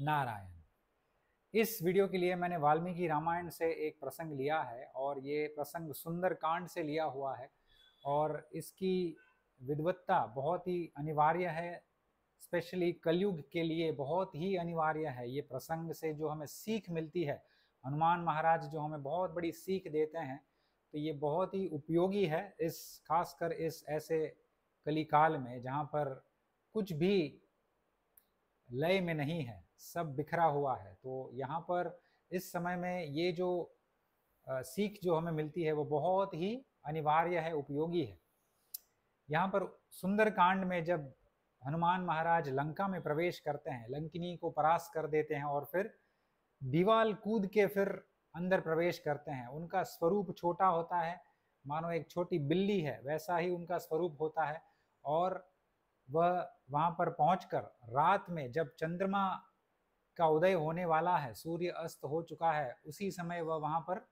नारायण। इस वीडियो के लिए मैंने वाल्मीकि रामायण से एक प्रसंग लिया है और ये प्रसंग सुंदर कांड से लिया हुआ है और इसकी विद्वत्ता बहुत ही अनिवार्य है। स्पेशली कलयुग के लिए बहुत ही अनिवार्य है। ये प्रसंग से जो हमें सीख मिलती है, हनुमान महाराज जो हमें बहुत बड़ी सीख देते हैं, तो ये बहुत ही उपयोगी है। इस खासकर इस ऐसे कलिकाल में जहाँ पर कुछ भी लय में नहीं है, सब बिखरा हुआ है। तो यहाँ पर इस समय में ये जो सीख जो हमें मिलती है वो बहुत ही अनिवार्य है, उपयोगी है। यहाँ पर सुंदर कांड में जब हनुमान महाराज लंका में प्रवेश करते हैं, लंकिनी को परास्त कर देते हैं और फिर दीवाल कूद के फिर अंदर प्रवेश करते हैं। उनका स्वरूप छोटा होता है, मानो एक छोटी बिल्ली है, वैसा ही उनका स्वरूप होता है। और वह वहां पर पहुंचकर रात में जब चंद्रमा का उदय होने वाला है, सूर्य अस्त हो चुका है, उसी समय वह वहां पर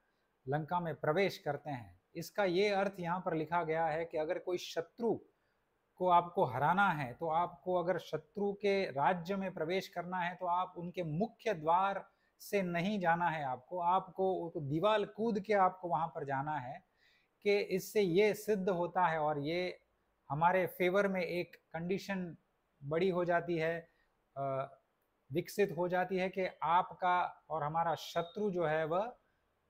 लंका में प्रवेश करते हैं। इसका ये अर्थ यहाँ पर लिखा गया है कि अगर कोई शत्रु को आपको हराना है, तो आपको अगर शत्रु के राज्य में प्रवेश करना है तो आप उनके मुख्य द्वार से नहीं जाना है, आपको दीवार कूद के आपको वहां पर जाना है। कि इससे ये सिद्ध होता है और ये हमारे फेवर में एक कंडीशन बड़ी हो जाती है, विकसित हो जाती है कि आपका और हमारा शत्रु जो है वह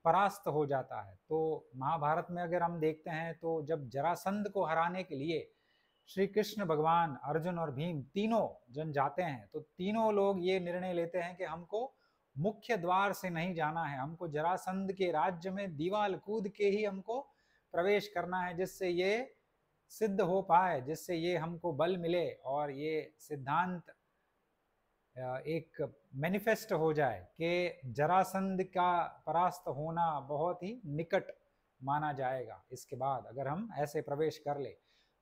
परास्त हो जाता है। तो महाभारत में अगर हम देखते हैं तो जब जरासंध को हराने के लिए श्री कृष्ण भगवान, अर्जुन और भीम तीनों जन जाते हैं, तो तीनों लोग ये निर्णय लेते हैं कि हमको मुख्य द्वार से नहीं जाना है, हमको जरासंध के राज्य में दीवाल कूद के ही हमको प्रवेश करना है, जिससे ये सिद्ध हो पाए, जिससे ये हमको बल मिले और ये सिद्धांत एक मैनिफेस्ट हो जाए कि जरासंध का परास्त होना बहुत ही निकट माना जाएगा इसके बाद, अगर हम ऐसे प्रवेश कर ले।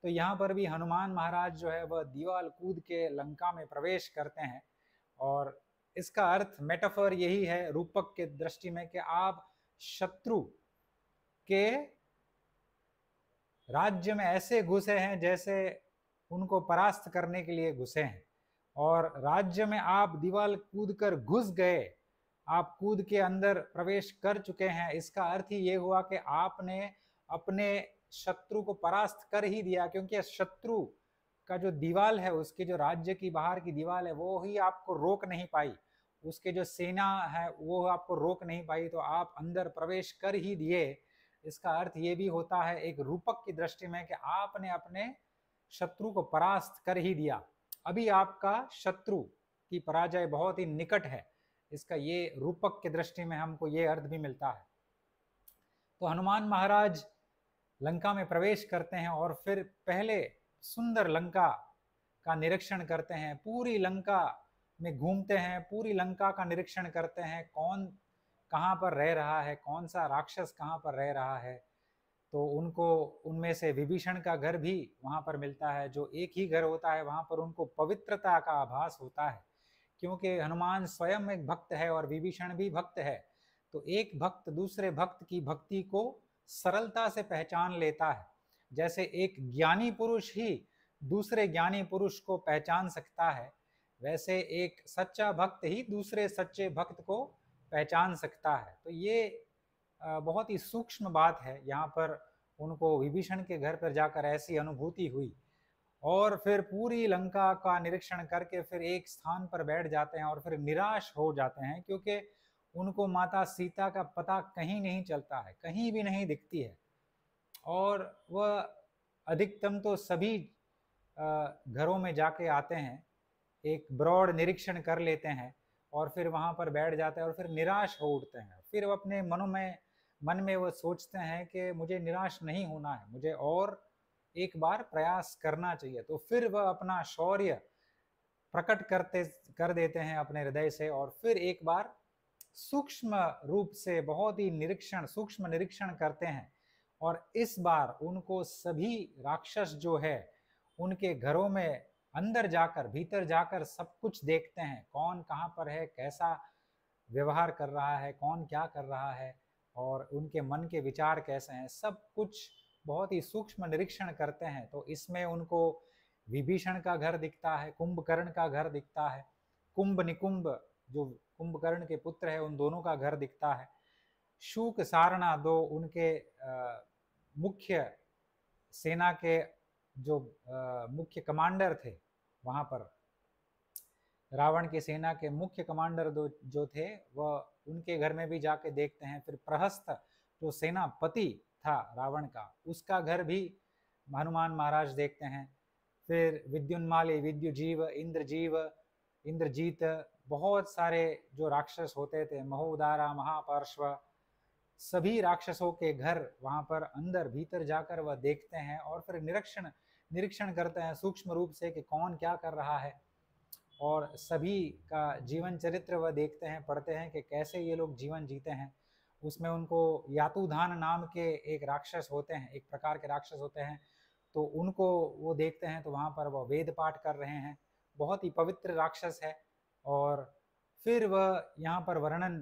तो यहाँ पर भी हनुमान महाराज जो है वह दीवाल कूद के लंका में प्रवेश करते हैं और इसका अर्थ मेटाफर यही है रूपक के दृष्टि में कि आप शत्रु के राज्य में ऐसे घुसे हैं जैसे उनको परास्त करने के लिए घुसे हैं, और राज्य में आप दीवार कूद कर घुस गए, आप कूद के अंदर प्रवेश कर चुके हैं। इसका अर्थ ही ये हुआ कि आपने अपने शत्रु को परास्त कर ही दिया, क्योंकि शत्रु का जो दीवाल है, उसके जो राज्य की बाहर की दीवाल है, वो ही आपको रोक नहीं पाई, उसके जो सेना है वो आपको रोक नहीं पाई, तो आप अंदर प्रवेश कर ही दिए। इसका अर्थ ये भी होता है एक रूपक की दृष्टि में कि आपने अपने शत्रु को परास्त कर ही दिया, अभी आपका शत्रु की पराजय बहुत ही निकट है। इसका ये रूपक की दृष्टि में हमको ये अर्थ भी मिलता है। तो हनुमान महाराज लंका में प्रवेश करते हैं और फिर पहले सुंदर लंका का निरीक्षण करते हैं, पूरी लंका में घूमते हैं, पूरी लंका का निरीक्षण करते हैं, कौन कहाँ पर रह रहा है, कौन सा राक्षस कहाँ पर रह रहा है। तो उनको उनमें से विभीषण का घर भी वहाँ पर मिलता है, जो एक ही घर होता है, वहाँ पर उनको पवित्रता का आभास होता है, क्योंकि हनुमान स्वयं एक भक्त है और विभीषण भी भक्त है। तो एक भक्त दूसरे भक्त की भक्ति को सरलता से पहचान लेता है, जैसे एक ज्ञानी पुरुष ही दूसरे ज्ञानी पुरुष को पहचान सकता है, वैसे एक सच्चा भक्त ही दूसरे सच्चे भक्त को पहचान सकता है। तो ये बहुत ही सूक्ष्म बात है। यहाँ पर उनको विभीषण के घर पर जाकर ऐसी अनुभूति हुई और फिर पूरी लंका का निरीक्षण करके फिर एक स्थान पर बैठ जाते हैं और फिर निराश हो जाते हैं, क्योंकि उनको माता सीता का पता कहीं नहीं चलता है, कहीं भी नहीं दिखती है। और वह अधिकतम तो सभी घरों में जाके आते हैं, एक ब्रॉड निरीक्षण कर लेते हैं और फिर वहाँ पर बैठ जाते हैं और फिर निराश हो उठते हैं। फिर वो अपने मन में वो सोचते हैं कि मुझे निराश नहीं होना है, मुझे और एक बार प्रयास करना चाहिए। तो फिर वह अपना शौर्य प्रकट कर देते हैं अपने हृदय से और फिर एक बार सूक्ष्म रूप से बहुत ही सूक्ष्म निरीक्षण करते हैं। और इस बार उनको सभी राक्षस जो है उनके घरों में अंदर जाकर, भीतर जाकर सब कुछ देखते हैं, कौन कहाँ पर है, कैसा व्यवहार कर रहा है, कौन क्या कर रहा है और उनके मन के विचार कैसे हैं, सब कुछ बहुत ही सूक्ष्म निरीक्षण करते हैं। तो इसमें उनको विभीषण का घर दिखता है, कुंभकर्ण का घर दिखता है, कुंभ निकुंभ जो कुंभकर्ण के पुत्र है, उन दोनों का घर दिखता है। शूक सारणा, दो उनके मुख्य सेना के जो मुख्य कमांडर थे, वहाँ पर रावण की सेना के मुख्य कमांडर दो जो थे, वह उनके घर में भी जाके देखते हैं। फिर प्रहस्त जो सेनापति था रावण का, उसका घर भी हनुमान महाराज देखते हैं। फिर विद्युन्माली, विद्युजीव, इंद्रजीव, इंद्रजीत, बहुत सारे जो राक्षस होते थे, महोदारा, महापार्श्व, सभी राक्षसों के घर वहां पर अंदर भीतर जाकर वह देखते हैं और फिर निरीक्षण करते हैं सूक्ष्म रूप से कि कौन क्या कर रहा है, और सभी का जीवन चरित्र वह देखते हैं, पढ़ते हैं कि कैसे ये लोग जीवन जीते हैं। उसमें उनको यातुधान नाम के एक राक्षस होते हैं, एक प्रकार के राक्षस होते हैं, तो उनको वो देखते हैं, तो वहाँ पर वह वेद पाठ कर रहे हैं। बहुत ही पवित्र राक्षस है। और फिर वह यहाँ पर वर्णन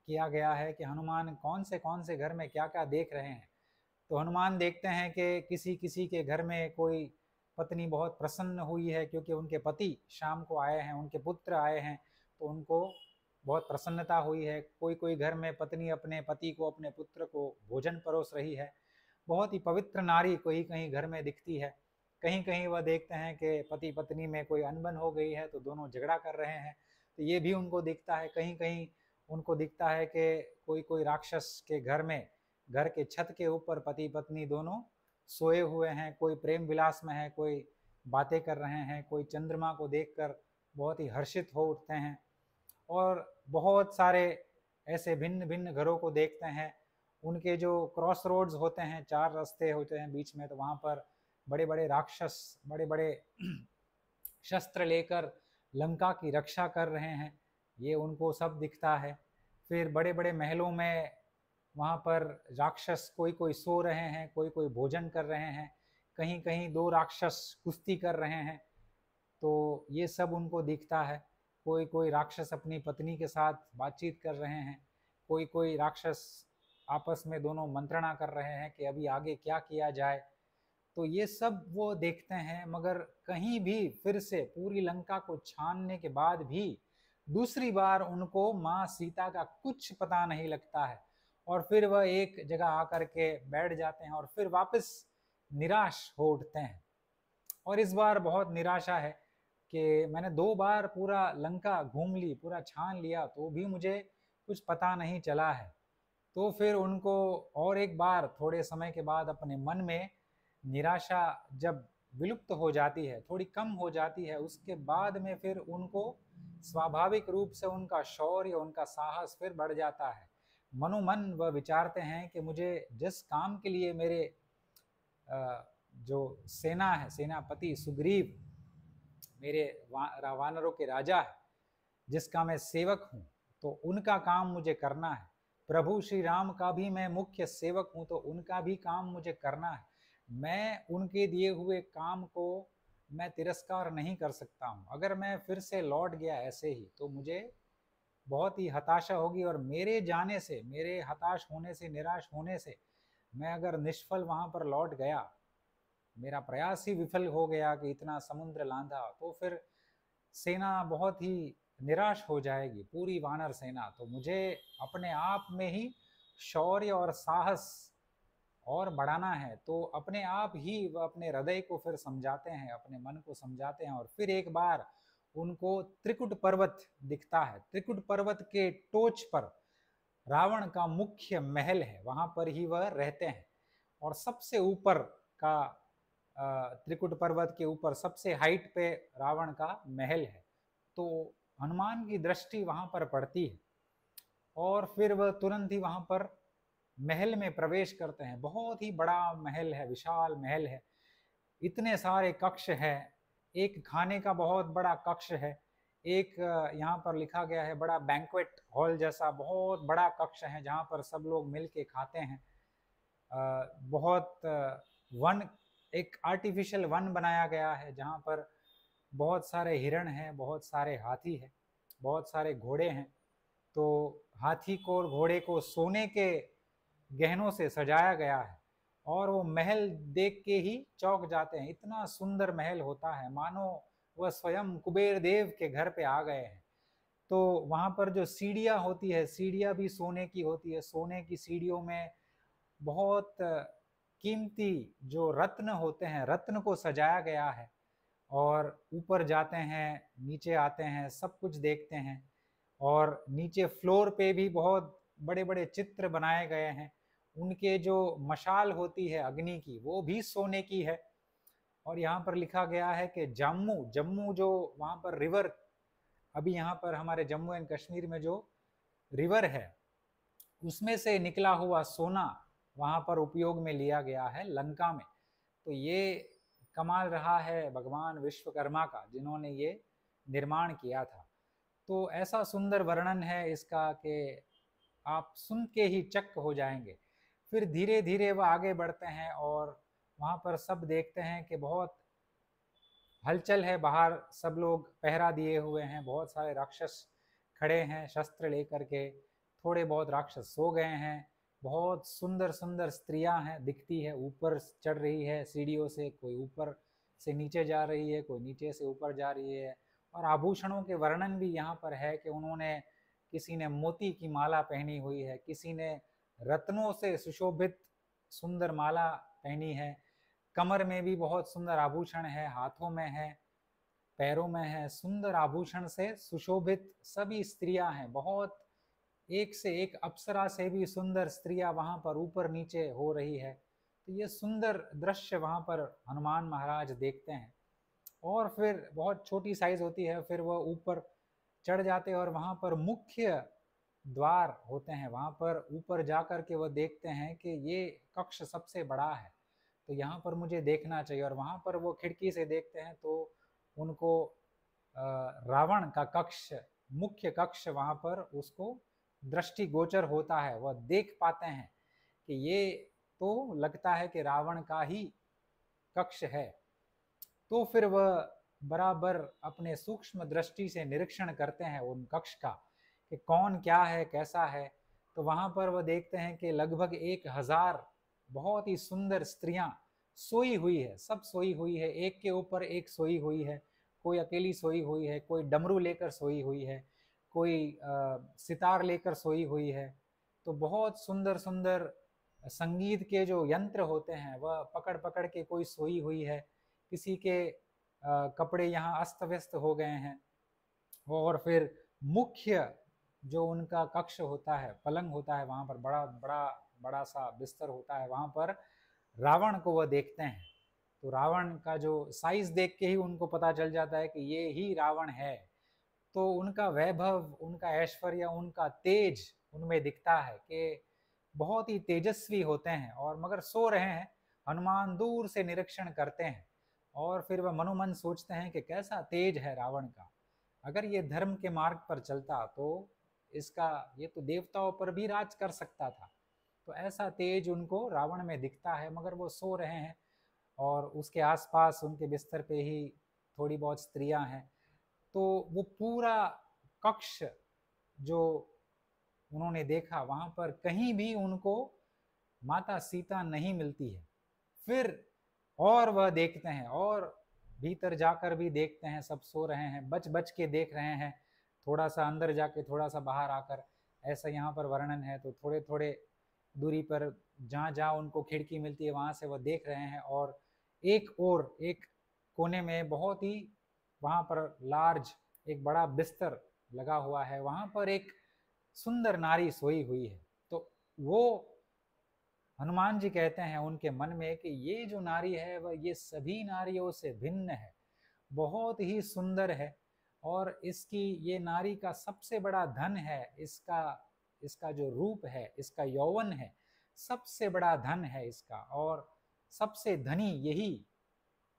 किया गया है कि हनुमान कौन से घर में क्या क्या देख रहे हैं। तो हनुमान देखते हैं कि किसी किसी के घर में कोई पत्नी बहुत प्रसन्न हुई है क्योंकि उनके पति शाम को आए हैं, उनके पुत्र आए हैं, तो उनको बहुत प्रसन्नता हुई है। कोई कोई घर में पत्नी अपने पति को, अपने पुत्र को भोजन परोस रही है। बहुत ही पवित्र नारी कोई कहीं घर में दिखती है। कहीं कहीं वह देखते हैं कि पति पत्नी में कोई अनबन हो गई है, तो दोनों झगड़ा कर रहे हैं, तो ये भी उनको दिखता है। कहीं कहीं उनको दिखता है कि कोई कोई राक्षस के घर में, घर के छत के ऊपर पति पत्नी दोनों सोए हुए हैं, कोई प्रेम विलास में है, कोई बातें कर रहे हैं, कोई चंद्रमा को देखकर बहुत ही हर्षित हो उठते हैं। और बहुत सारे ऐसे भिन्न भिन्न घरों को देखते हैं। उनके जो क्रॉस रोड्स होते हैं, चार रास्ते होते हैं बीच में, तो वहाँ पर बड़े बड़े राक्षस बड़े बड़े शस्त्र लेकर लंका की रक्षा कर रहे हैं, ये उनको सब दिखता है। फिर बड़े बड़े महलों में वहाँ पर राक्षस कोई कोई सो रहे हैं, कोई कोई भोजन कर रहे हैं, कहीं कहीं दो राक्षस कुश्ती कर रहे हैं, तो ये सब उनको दिखता है। कोई कोई राक्षस अपनी पत्नी के साथ बातचीत कर रहे हैं, कोई कोई राक्षस आपस में दोनों मंत्रणा कर रहे हैं कि अभी आगे क्या किया जाए। तो ये सब वो देखते हैं, मगर कहीं भी फिर से पूरी लंका को छानने के बाद भी दूसरी बार उनको माँ सीता का कुछ पता नहीं लगता है। और फिर वह एक जगह आकर के बैठ जाते हैं और फिर वापस निराश हो उठते हैं। और इस बार बहुत निराशा है कि मैंने 2 बार पूरा लंका घूम ली, पूरा छान लिया, तो भी मुझे कुछ पता नहीं चला है। तो फिर उनको और एक बार थोड़े समय के बाद अपने मन में निराशा जब विलुप्त हो जाती है, थोड़ी कम हो जाती है, उसके बाद में फिर उनको स्वाभाविक रूप से उनका शौर्य, उनका साहस फिर बढ़ जाता है। मनोमन वह विचारते हैं कि मुझे जिस काम के लिए मेरे जो सेना है, सेनापति सुग्रीव मेरे वानरों के राजा है, जिसका मैं सेवक हूँ, तो उनका काम मुझे करना है। प्रभु श्री राम का भी मैं मुख्य सेवक हूँ, तो उनका भी काम मुझे करना है। मैं उनके दिए हुए काम को मैं तिरस्कार नहीं कर सकता हूँ। अगर मैं फिर से लौट गया ऐसे ही, तो मुझे बहुत ही हताशा होगी, और मेरे जाने से, मेरे हताश होने से, निराश होने से, मैं अगर निष्फल वहाँ पर लौट गया, मेरा प्रयास ही विफल हो गया कि इतना समुद्र लांघा, तो फिर सेना बहुत ही निराश हो जाएगी, पूरी वानर सेना। तो मुझे अपने आप में ही शौर्य और साहस और बढ़ाना है। तो अपने आप ही वह अपने हृदय को फिर समझाते हैं, अपने मन को समझाते हैं, और फिर एक बार उनको त्रिकुट पर्वत दिखता है। त्रिकुट पर्वत के टोच पर रावण का मुख्य महल है, वहां पर ही वह रहते हैं। और सबसे ऊपर का त्रिकुट पर्वत के ऊपर सबसे हाइट पे रावण का महल है। तो हनुमान की दृष्टि वहां पर पड़ती है, और फिर वह तुरंत ही वहां पर महल में प्रवेश करते हैं। बहुत ही बड़ा महल है, विशाल महल है, इतने सारे कक्ष हैं। एक खाने का बहुत बड़ा कक्ष है, एक यहाँ पर लिखा गया है बड़ा बैंक्वेट हॉल जैसा बहुत बड़ा कक्ष है, जहाँ पर सब लोग मिल के खाते हैं। बहुत वन, एक आर्टिफिशियल वन बनाया गया है, जहाँ पर बहुत सारे हिरण हैं, बहुत सारे हाथी हैं, बहुत सारे घोड़े हैं। तो हाथी को और घोड़े को सोने के गहनों से सजाया गया है, और वो महल देख के ही चौंक जाते हैं। इतना सुंदर महल होता है, मानो वह स्वयं कुबेर देव के घर पे आ गए हैं। तो वहाँ पर जो सीढ़ियाँ होती है, सीढ़ियाँ भी सोने की होती है। सोने की सीढ़ियों में बहुत कीमती जो रत्न होते हैं, रत्न को सजाया गया है। और ऊपर जाते हैं, नीचे आते हैं, सब कुछ देखते हैं। और नीचे फ्लोर पे भी बहुत बड़े बड़े चित्र बनाए गए हैं। उनके जो मशाल होती है अग्नि की, वो भी सोने की है। और यहाँ पर लिखा गया है कि जम्मू, जम्मू जो वहाँ पर रिवर, अभी यहाँ पर हमारे जम्मू एंड कश्मीर में जो रिवर है, उसमें से निकला हुआ सोना वहाँ पर उपयोग में लिया गया है लंका में। तो ये कमाल रहा है भगवान विश्वकर्मा का, जिन्होंने ये निर्माण किया था। तो ऐसा सुंदर वर्णन है इसका कि आप सुन के ही चक्क हो जाएंगे। फिर धीरे धीरे वह आगे बढ़ते हैं और वहाँ पर सब देखते हैं कि बहुत हलचल है बाहर, सब लोग पहरा दिए हुए हैं, बहुत सारे राक्षस खड़े हैं शस्त्र लेकर के। थोड़े बहुत राक्षस सो गए हैं। बहुत सुंदर सुंदर स्त्रियां हैं, दिखती है, ऊपर चढ़ रही है सीढ़ियों से, कोई ऊपर से नीचे जा रही है, कोई नीचे से ऊपर जा रही है। और आभूषणों के वर्णन भी यहाँ पर है कि उन्होंने, किसी ने मोती की माला पहनी हुई है, किसी ने रत्नों से सुशोभित सुंदर माला पहनी है। कमर में भी बहुत सुंदर आभूषण है, हाथों में है, पैरों में है, सुंदर आभूषण से सुशोभित सभी स्त्रियां हैं। बहुत एक से एक अप्सरा से भी सुंदर स्त्रियां वहां पर ऊपर नीचे हो रही है। तो ये सुंदर दृश्य वहां पर हनुमान महाराज देखते हैं। और फिर बहुत छोटी साइज होती है, फिर वह ऊपर चढ़ जाते हैं और वहां पर मुख्य द्वार होते हैं। वहां पर ऊपर जाकर के वह देखते हैं कि ये कक्ष सबसे बड़ा है, तो यहाँ पर मुझे देखना चाहिए। और वहां पर वो खिड़की से देखते हैं तो उनको रावण का कक्ष, मुख्य कक्ष वहां पर उसको दृष्टिगोचर होता है। वह देख पाते हैं कि ये तो लगता है कि रावण का ही कक्ष है। तो फिर वह बराबर अपने सूक्ष्म दृष्टि से निरीक्षण करते हैं उन कक्ष का कि कौन क्या है, कैसा है। तो वहां पर वह देखते हैं कि लगभग 1000 बहुत ही सुंदर स्त्रियां सोई हुई है, सब सोई हुई है, एक के ऊपर एक सोई हुई है। कोई अकेली सोई हुई है, कोई डमरू लेकर सोई हुई है, कोई सितार लेकर सोई हुई है। तो बहुत सुंदर सुंदर संगीत के जो यंत्र होते हैं वह पकड़ पकड़ के कोई सोई हुई है। किसी के कपड़े यहाँ अस्त व्यस्त हो गए हैं। और फिर मुख्य जो उनका कक्ष होता है, पलंग होता है, वहां पर बड़ा बड़ा बड़ा सा बिस्तर होता है, वहां पर रावण को वह देखते हैं। तो रावण का जो साइज देख के ही उनको पता चल जाता है कि ये ही रावण है। तो उनका वैभव, उनका ऐश्वर्य, उनका तेज उनमें दिखता है कि बहुत ही तेजस्वी होते हैं। और मगर सो रहे हैं, हनुमान दूर से निरीक्षण करते हैं और फिर वह मनोमन सोचते हैं कि कैसा तेज है रावण का। अगर ये धर्म के मार्ग पर चलता तो इसका, ये तो देवताओं पर भी राज कर सकता था। तो ऐसा तेज उनको रावण में दिखता है। मगर वो सो रहे हैं और उसके आसपास उनके बिस्तर पे ही थोड़ी बहुत स्त्रियां हैं। तो वो पूरा कक्ष जो उन्होंने देखा, वहां पर कहीं भी उनको माता सीता नहीं मिलती है। फिर और वह देखते हैं और भीतर जाकर भी देखते हैं, सब सो रहे हैं, बच बच के देख रहे हैं, थोड़ा सा अंदर जाके थोड़ा सा बाहर आकर, ऐसा यहाँ पर वर्णन है। तो थोड़े थोड़े दूरी पर जहाँ जहाँ उनको खिड़की मिलती है वहाँ से वह देख रहे हैं। और एक कोने में बहुत ही वहाँ पर लार्ज एक बड़ा बिस्तर लगा हुआ है, वहाँ पर एक सुंदर नारी सोई हुई है। तो वो हनुमान जी कहते हैं उनके मन में कि ये जो नारी है वह ये सभी नारियों से भिन्न है, बहुत ही सुंदर है। और इसकी, ये नारी का सबसे बड़ा धन है, इसका इसका जो रूप है, इसका यौवन है, सबसे बड़ा धन है इसका। और सबसे धनी यही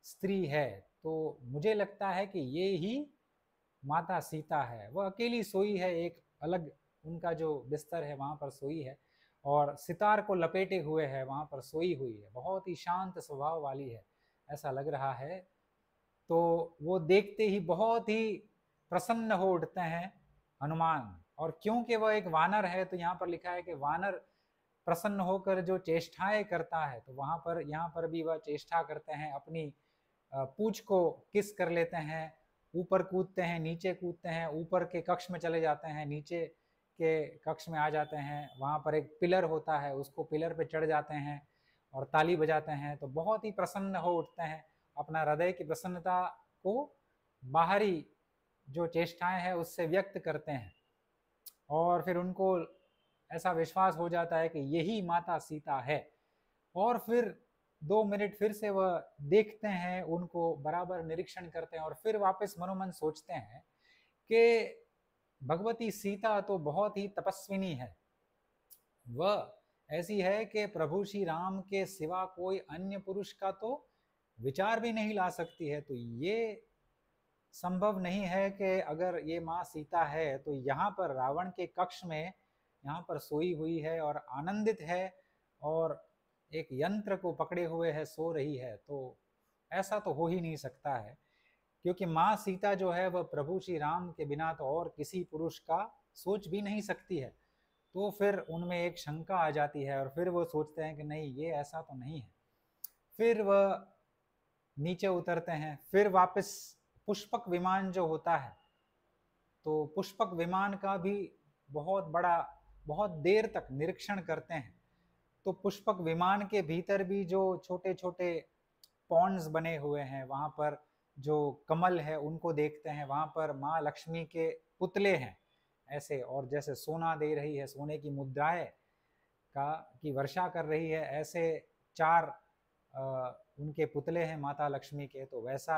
स्त्री है। तो मुझे लगता है कि ये ही माता सीता है। वह अकेली सोई है, एक अलग उनका जो बिस्तर है वहां पर सोई है और सितार को लपेटे हुए है, वहां पर सोई हुई है, बहुत ही शांत स्वभाव वाली है, ऐसा लग रहा है। तो वो देखते ही बहुत ही प्रसन्न हो उठते हैं हनुमान। और क्योंकि वह एक वानर है तो यहाँ पर लिखा है कि वानर प्रसन्न होकर जो चेष्टाएं करता है, तो वहां पर, यहाँ पर भी वह चेष्टा करते हैं, अपनी पूंछ को किस कर लेते हैं ऊपर कूदते हैं, नीचे कूदते हैं, ऊपर के कक्ष में चले जाते हैं, नीचे के कक्ष में आ जाते हैं। वहाँ पर एक पिलर होता है, उसको पिलर पे चढ़ जाते हैं और ताली बजाते हैं, तो बहुत ही प्रसन्न हो उठते हैं। अपना हृदय की प्रसन्नता को बाहरी जो चेष्टाएं हैं उससे व्यक्त करते हैं और फिर उनको ऐसा विश्वास हो जाता है कि यही माता सीता है। और फिर 2 मिनट फिर से वह देखते हैं, उनको बराबर निरीक्षण करते हैं और फिर वापस मनोमन सोचते हैं कि भगवती सीता तो बहुत ही तपस्विनी है, वह ऐसी है कि प्रभु श्री राम के सिवा कोई अन्य पुरुष का तो विचार भी नहीं ला सकती है। तो ये संभव नहीं है कि अगर ये माँ सीता है तो यहाँ पर रावण के कक्ष में यहाँ पर सोई हुई है और आनंदित है और एक यंत्र को पकड़े हुए है, सो रही है, तो ऐसा तो हो ही नहीं सकता है। क्योंकि माँ सीता जो है वह प्रभु श्री राम के बिना तो और किसी पुरुष का सोच भी नहीं सकती है। तो फिर उनमें एक शंका आ जाती है और फिर वो सोचते हैं कि नहीं, ये ऐसा तो नहीं है। फिर वह नीचे उतरते हैं, फिर वापस पुष्पक विमान जो होता है, तो पुष्पक विमान का भी बहुत देर तक निरीक्षण करते हैं। तो पुष्पक विमान के भीतर भी जो छोटे छोटे पॉन्ड्स बने हुए हैं, वहाँ पर जो कमल है उनको देखते हैं, वहाँ पर माँ लक्ष्मी के पुतले हैं ऐसे, और जैसे सोना दे रही है, सोने की मुद्राएं की वर्षा कर रही है, ऐसे 4 उनके पुतले हैं माता लक्ष्मी के। तो वैसा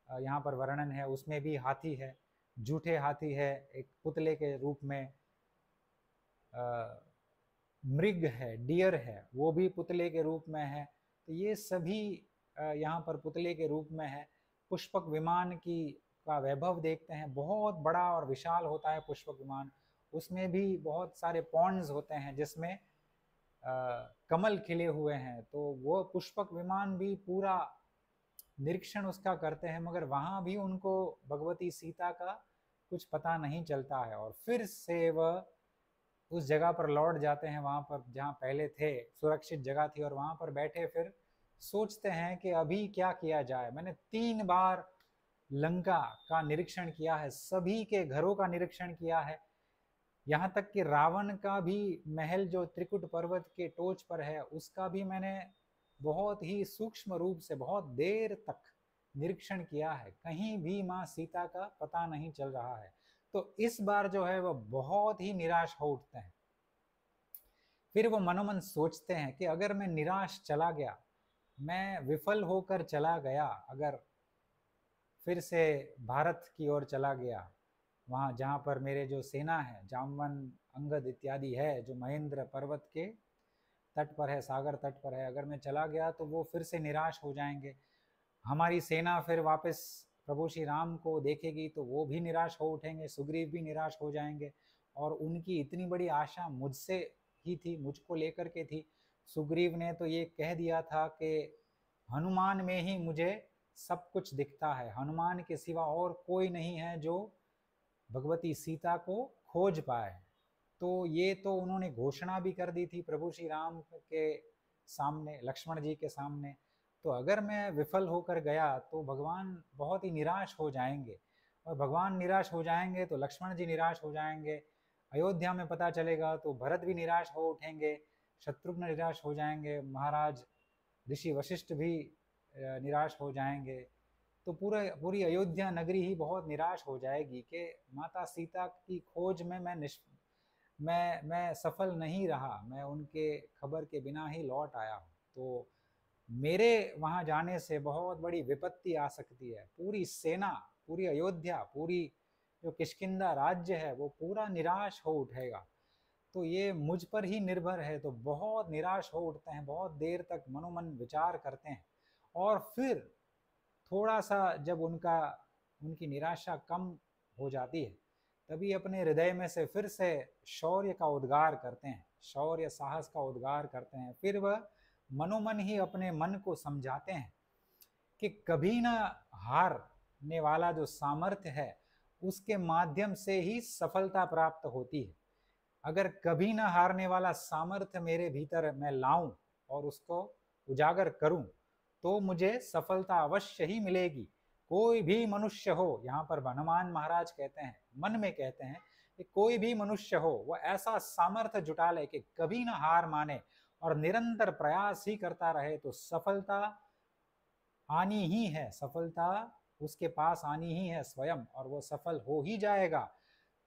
यहाँ पर वर्णन है। उसमें भी हाथी है, झूठे हाथी है, एक पुतले के रूप में मृग है, डियर है, वो भी पुतले के रूप में है। तो ये सभी यहाँ पर पुतले के रूप में है। पुष्पक विमान का वैभव देखते हैं, बहुत बड़ा और विशाल होता है पुष्पक विमान। उसमें भी बहुत सारे पॉन्ड्स होते हैं जिसमें कमल खिले हुए हैं। तो वो पुष्पक विमान भी पूरा निरीक्षण उसका करते हैं, मगर वहाँ भी उनको भगवती सीता का कुछ पता नहीं चलता है। और फिर से वह उस जगह पर लौट जाते हैं, वहाँ पर जहाँ पहले थे, सुरक्षित जगह थी, और वहाँ पर बैठे फिर सोचते हैं कि अभी क्या किया जाए। मैंने 3 बार लंका का निरीक्षण किया है, सभी के घरों का निरीक्षण किया है, यहाँ तक कि रावण का भी महल जो त्रिकुट पर्वत के टोच पर है उसका भी मैंने बहुत ही सूक्ष्म रूप से बहुत देर तक निरीक्षण किया है, कहीं भी माँ सीता का पता नहीं चल रहा है। तो इस बार जो है वह बहुत ही निराश हो उठते हैं। फिर वो मनोमन सोचते हैं कि अगर मैं निराश चला गया, मैं विफल होकर चला गया, अगर फिर से भारत की ओर चला गया, वहाँ जहाँ पर मेरे जो सेना है, जामवन, अंगद इत्यादि है, जो महेंद्र पर्वत के तट पर है, सागर तट पर है, अगर मैं चला गया तो वो फिर से निराश हो जाएंगे। हमारी सेना फिर वापस प्रभु श्री राम को देखेगी तो वो भी निराश हो उठेंगे, सुग्रीव भी निराश हो जाएंगे। और उनकी इतनी बड़ी आशा मुझसे ही थी, मुझको लेकर के थी। सुग्रीव ने तो ये कह दिया था कि हनुमान में ही मुझे सब कुछ दिखता है, हनुमान के सिवा और कोई नहीं है जो भगवती सीता को खोज पाए। तो ये तो उन्होंने घोषणा भी कर दी थी प्रभु श्री राम के सामने, लक्ष्मण जी के सामने। तो अगर मैं विफल होकर गया तो भगवान बहुत ही निराश हो जाएंगे, और भगवान निराश हो जाएंगे तो लक्ष्मण जी निराश हो जाएंगे, अयोध्या में पता चलेगा तो भरत भी निराश हो उठेंगे, शत्रुघ्न निराश हो जाएंगे, महाराज ऋषि वशिष्ठ भी निराश हो जाएंगे। तो पूरी अयोध्या नगरी ही बहुत निराश हो जाएगी कि माता सीता की खोज में मैं सफल नहीं रहा, मैं उनके खबर के बिना ही लौट आया हूँ। तो मेरे वहाँ जाने से बहुत बड़ी विपत्ति आ सकती है। पूरी सेना, पूरी अयोध्या, पूरी जो किष्किंधा राज्य है वो पूरा निराश हो उठेगा। तो ये मुझ पर ही निर्भर है। तो बहुत निराश हो उठते हैं, बहुत देर तक मनोमन विचार करते हैं, और फिर थोड़ा सा जब उनकी निराशा कम हो जाती है, तभी अपने हृदय में से फिर से शौर्य का उद्गार करते हैं, शौर्य साहस का उद्गार करते हैं। फिर वह मनोमन ही अपने मन को समझाते हैं कि कभी ना हारने वाला जो सामर्थ्य है उसके माध्यम से ही सफलता प्राप्त होती है। अगर कभी ना हारने वाला सामर्थ्य मेरे भीतर मैं लाऊं और उसको उजागर करूं तो मुझे सफलता अवश्य ही मिलेगी। कोई भी मनुष्य हो, यहाँ पर हनुमान महाराज कहते हैं, मन में कहते हैं कि कोई भी मनुष्य हो वह ऐसा सामर्थ्य जुटा ले कि कभी ना हार माने और निरंतर प्रयास ही करता रहे तो सफलता आनी ही है, सफलता उसके पास आनी ही है स्वयं, और वो सफल हो ही जाएगा।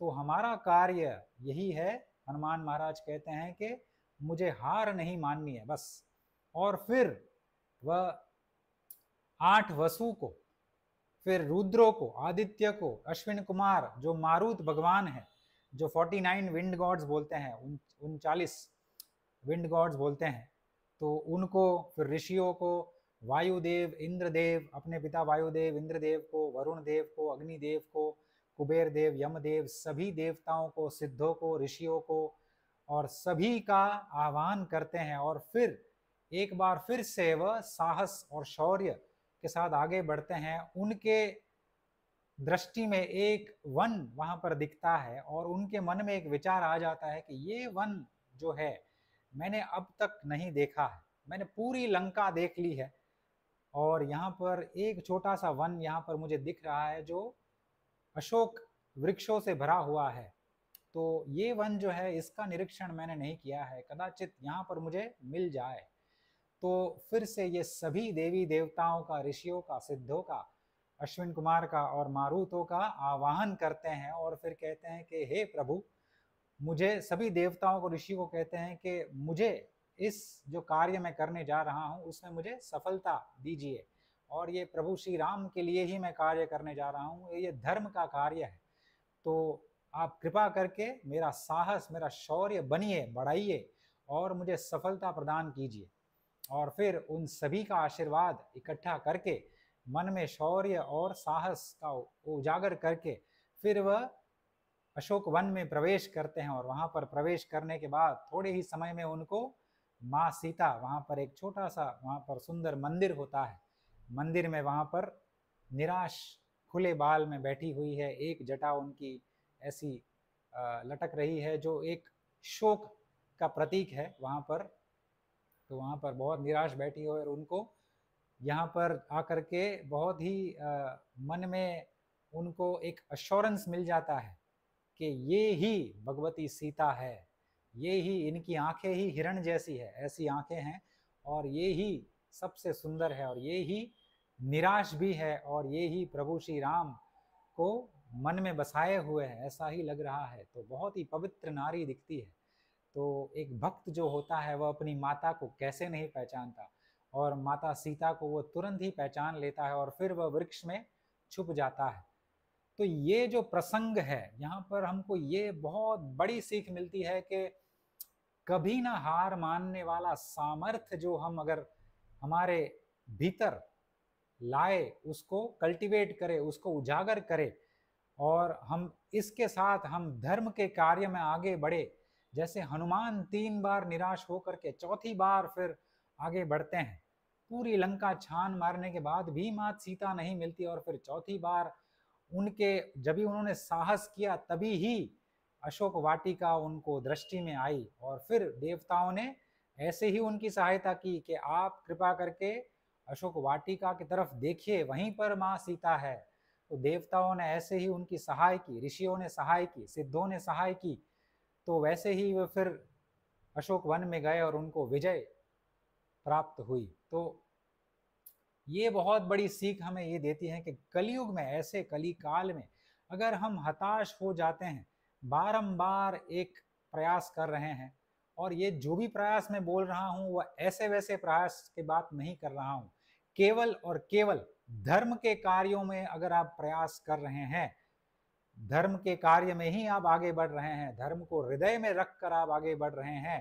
तो हमारा कार्य यही है, हनुमान महाराज कहते हैं कि मुझे हार नहीं माननी है बस। और फिर वह 8 वसु को, फिर रुद्रों को, आदित्य को, अश्विन कुमार जो मारुत भगवान है, जो 49 विंड गॉड्स बोलते हैं, 39 विंड गॉड्स बोलते हैं, तो उनको, फिर ऋषियों को, वायुदेव, इंद्रदेव, अपने पिता वायुदेव, इंद्रदेव को, वरुण देव को, अग्निदेव को, कुबेर देव, यमदेव, सभी देवताओं को, सिद्धों को, ऋषियों को, और सभी का आह्वान करते हैं। और फिर एक बार फिर से वह साहस और शौर्य के साथ आगे बढ़ते हैं। उनके दृष्टि में एक वन वहां पर दिखता है और उनके मन में एक विचार आ जाता है कि ये वन जो है मैंने अब तक नहीं देखा है, मैंने पूरी लंका देख ली है और यहाँ पर एक छोटा सा वन यहाँ पर मुझे दिख रहा है जो अशोक वृक्षों से भरा हुआ है। तो ये वन जो है इसका निरीक्षण मैंने नहीं किया है, कदाचित यहाँ पर मुझे मिल जाए। तो फिर से ये सभी देवी देवताओं का, ऋषियों का, सिद्धों का, अश्विन कुमार का और मारुतों का आवाहन करते हैं और फिर कहते हैं कि हे प्रभु, मुझे, सभी देवताओं को, ऋषि को कहते हैं कि मुझे इस जो कार्य मैं करने जा रहा हूँ उसमें मुझे सफलता दीजिए, और ये प्रभु श्री राम के लिए ही मैं कार्य करने जा रहा हूँ, ये धर्म का कार्य है, तो आप कृपा करके मेरा साहस, मेरा शौर्य बनिए, बढ़ाइए और मुझे सफलता प्रदान कीजिए। और फिर उन सभी का आशीर्वाद इकट्ठा करके, मन में शौर्य और साहस का उजागर करके, फिर वह अशोक वन में प्रवेश करते हैं। और वहां पर प्रवेश करने के बाद थोड़े ही समय में उनको माँ सीता, वहां पर एक छोटा सा वहां पर सुंदर मंदिर होता है, मंदिर में वहां पर निराश खुले बाल में बैठी हुई है, एक जटा उनकी ऐसी लटक रही है जो एक शोक का प्रतीक है वहां पर। तो वहां पर बहुत निराश बैठी हो और उनको यहाँ पर आकर के बहुत ही मन में उनको एक अश्योरेंस मिल जाता है कि ये ही भगवती सीता है, ये ही, इनकी आंखें ही हिरण जैसी है, ऐसी आंखें हैं, और ये ही सबसे सुंदर है, और ये ही निराश भी है, और ये ही प्रभु श्री राम को मन में बसाए हुए है, ऐसा ही लग रहा है। तो बहुत ही पवित्र नारी दिखती है। तो एक भक्त जो होता है वह अपनी माता को कैसे नहीं पहचानता, और माता सीता को वो तुरंत ही पहचान लेता है और फिर वह वृक्ष में छुप जाता है। तो ये जो प्रसंग है यहाँ पर हमको ये बहुत बड़ी सीख मिलती है कि कभी ना हार मानने वाला सामर्थ्य जो हम अगर हमारे भीतर लाए, उसको कल्टीवेट करें, उसको उजागर करें, और हम इसके साथ हम धर्म के कार्य में आगे बढ़े। जैसे हनुमान 3 बार निराश होकर के चौथी बार फिर आगे बढ़ते हैं, पूरी लंका छान मारने के बाद भी माँ सीता नहीं मिलती, और फिर चौथी बार उनके, जब भी उन्होंने साहस किया तभी ही अशोक वाटिका उनको दृष्टि में आई, और फिर देवताओं ने ऐसे ही उनकी सहायता की कि आप कृपा करके अशोक वाटिका की तरफ देखिए, वहीं पर माँ सीता है। तो देवताओं ने ऐसे ही उनकी सहाय की, ऋषियों ने सहाय की, सिद्धों ने सहाय की। तो वैसे ही वे फिर अशोक वन में गए और उनको विजय प्राप्त हुई। तो ये बहुत बड़ी सीख हमें ये देती है कि कलयुग में, ऐसे कली काल में अगर हम हताश हो जाते हैं, बारंबार एक प्रयास कर रहे हैं, और ये जो भी प्रयास मैं बोल रहा हूँ वह ऐसे वैसे प्रयास की बात नहीं कर रहा हूँ, केवल और केवल धर्म के कार्यों में अगर आप प्रयास कर रहे हैं, धर्म के कार्य में ही आप आगे बढ़ रहे हैं, धर्म को हृदय में रख कर आप आगे बढ़ रहे हैं,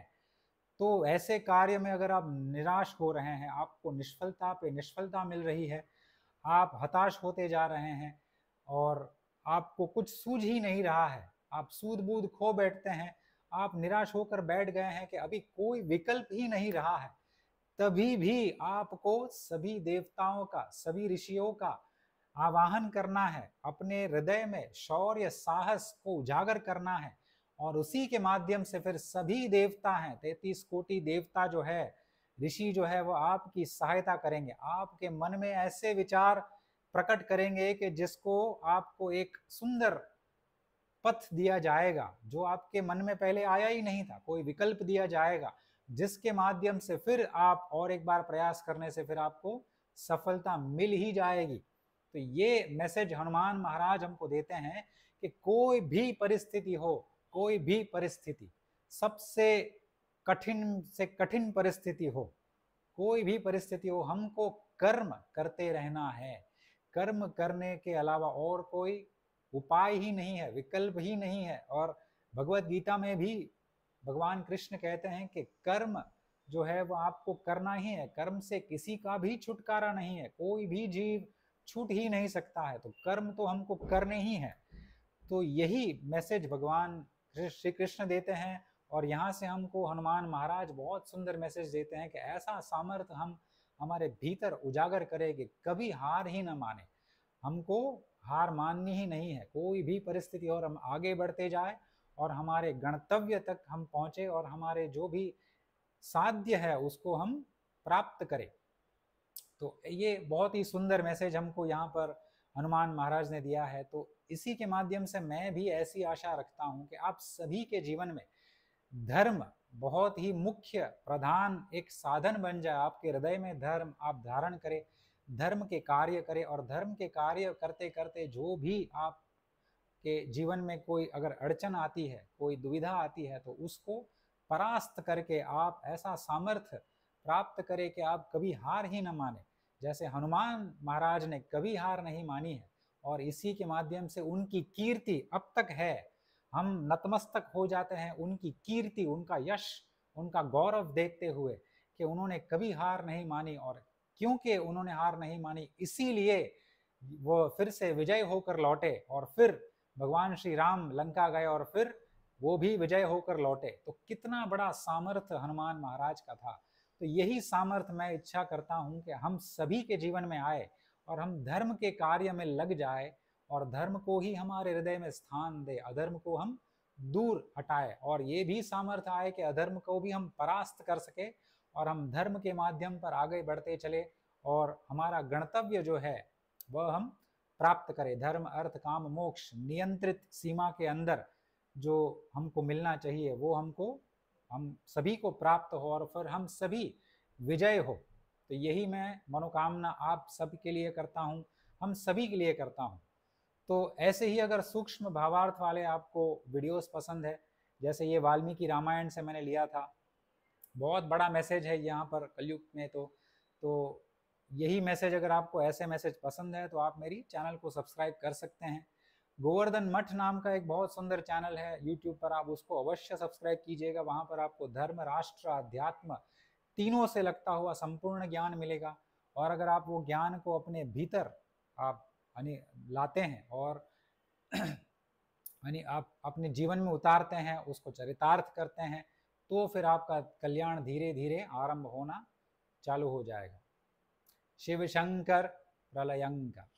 तो ऐसे कार्य में अगर आप निराश हो रहे हैं, आपको निष्फलता पे निष्फलता मिल रही है, आप हताश होते जा रहे हैं और आपको कुछ सूझ ही नहीं रहा है, आप सूध-बूध खो बैठते हैं, आप निराश होकर बैठ गए हैं कि अभी कोई विकल्प ही नहीं रहा है, तभी भी आपको सभी देवताओं का, सभी ऋषियों का आवाहन करना है, अपने हृदय में शौर्य साहस को उजागर करना है, और उसी के माध्यम से फिर सभी देवता हैं, 33 कोटि देवता जो है, ऋषि जो है, वो आपकी सहायता करेंगे। आपके मन में ऐसे विचार प्रकट करेंगे कि जिसको आपको एक सुंदर पथ दिया जाएगा जो आपके मन में पहले आया ही नहीं था, कोई विकल्प दिया जाएगा जिसके माध्यम से फिर आप और एक बार प्रयास करने से फिर आपको सफलता मिल ही जाएगी। तो ये मैसेज हनुमान महाराज हमको देते हैं कि कोई भी परिस्थिति हो, कोई भी परिस्थिति, सबसे कठिन से कठिन परिस्थिति हो, कोई भी परिस्थिति हो, हमको कर्म करते रहना है। कर्म करने के अलावा और कोई उपाय ही नहीं है, विकल्प ही नहीं है। और भगवत गीता में भी भगवान कृष्ण कहते हैं कि कर्म जो है वो आपको करना ही है, कर्म से किसी का भी छुटकारा नहीं है, कोई भी जीव छूट ही नहीं सकता है, तो कर्म तो हमको करने ही है। तो यही मैसेज भगवान श्री कृष्ण देते हैं और यहाँ से हमको हनुमान महाराज बहुत सुंदर मैसेज देते हैं कि ऐसा सामर्थ्य हम हमारे भीतर उजागर करें कि कभी हार ही न माने, हमको हार माननी ही नहीं है, कोई भी परिस्थिति और हम आगे बढ़ते जाए और हमारे गंतव्य तक हम पहुंचे और हमारे जो भी साध्य है उसको हम प्राप्त करें। तो ये बहुत ही सुंदर मैसेज हमको यहाँ पर हनुमान महाराज ने दिया है। तो इसी के माध्यम से मैं भी ऐसी आशा रखता हूँ कि आप सभी के जीवन में धर्म बहुत ही मुख्य प्रधान एक साधन बन जाए, आपके हृदय में धर्म आप धारण करें, धर्म के कार्य करें और धर्म के कार्य करते करते जो भी आपके जीवन में कोई अगर अड़चन आती है, कोई दुविधा आती है, तो उसको परास्त करके आप ऐसा सामर्थ्य प्राप्त करें कि आप कभी हार ही न माने, जैसे हनुमान महाराज ने कभी हार नहीं मानी है। और इसी के माध्यम से उनकी कीर्ति अब तक है, हम नतमस्तक हो जाते हैं उनकी कीर्ति, उनका यश, उनका गौरव देखते हुए कि उन्होंने कभी हार नहीं मानी। और क्योंकि उन्होंने हार नहीं मानी इसीलिए वो फिर से विजय होकर लौटे और फिर भगवान श्री राम लंका गए और फिर वो भी विजय होकर लौटे। तो कितना बड़ा सामर्थ्य हनुमान महाराज का था। तो यही सामर्थ्य मैं इच्छा करता हूँ कि हम सभी के जीवन में आए और हम धर्म के कार्य में लग जाए और धर्म को ही हमारे हृदय में स्थान दे, अधर्म को हम दूर हटाए और ये भी सामर्थ्य आए कि अधर्म को भी हम परास्त कर सके और हम धर्म के माध्यम पर आगे बढ़ते चले और हमारा गंतव्य जो है वह हम प्राप्त करें। धर्म अर्थ काम मोक्ष नियंत्रित सीमा के अंदर जो हमको मिलना चाहिए वो हमको हम सभी को प्राप्त हो और फिर हम सभी विजय हो। तो यही मैं मनोकामना आप सब के लिए करता हूँ, हम सभी के लिए करता हूँ। तो ऐसे ही अगर सूक्ष्म भावार्थ वाले आपको वीडियोस पसंद है, जैसे ये वाल्मीकि रामायण से मैंने लिया था, बहुत बड़ा मैसेज है यहाँ पर कलयुग में। तो यही मैसेज अगर आपको ऐसे मैसेज पसंद है तो आप मेरी चैनल को सब्सक्राइब कर सकते हैं। गोवर्धन मठ नाम का एक बहुत सुंदर चैनल है यूट्यूब पर, आप उसको अवश्य सब्सक्राइब कीजिएगा। वहाँ पर आपको धर्म, राष्ट्र, अध्यात्म तीनों से लगता हुआ संपूर्ण ज्ञान मिलेगा। और अगर आप वो ज्ञान को अपने भीतर आप लाते हैं और आप अपने जीवन में उतारते हैं, उसको चरितार्थ करते हैं, तो फिर आपका कल्याण धीरे धीरे आरंभ होना चालू हो जाएगा। शिव शंकर प्रलयंकर।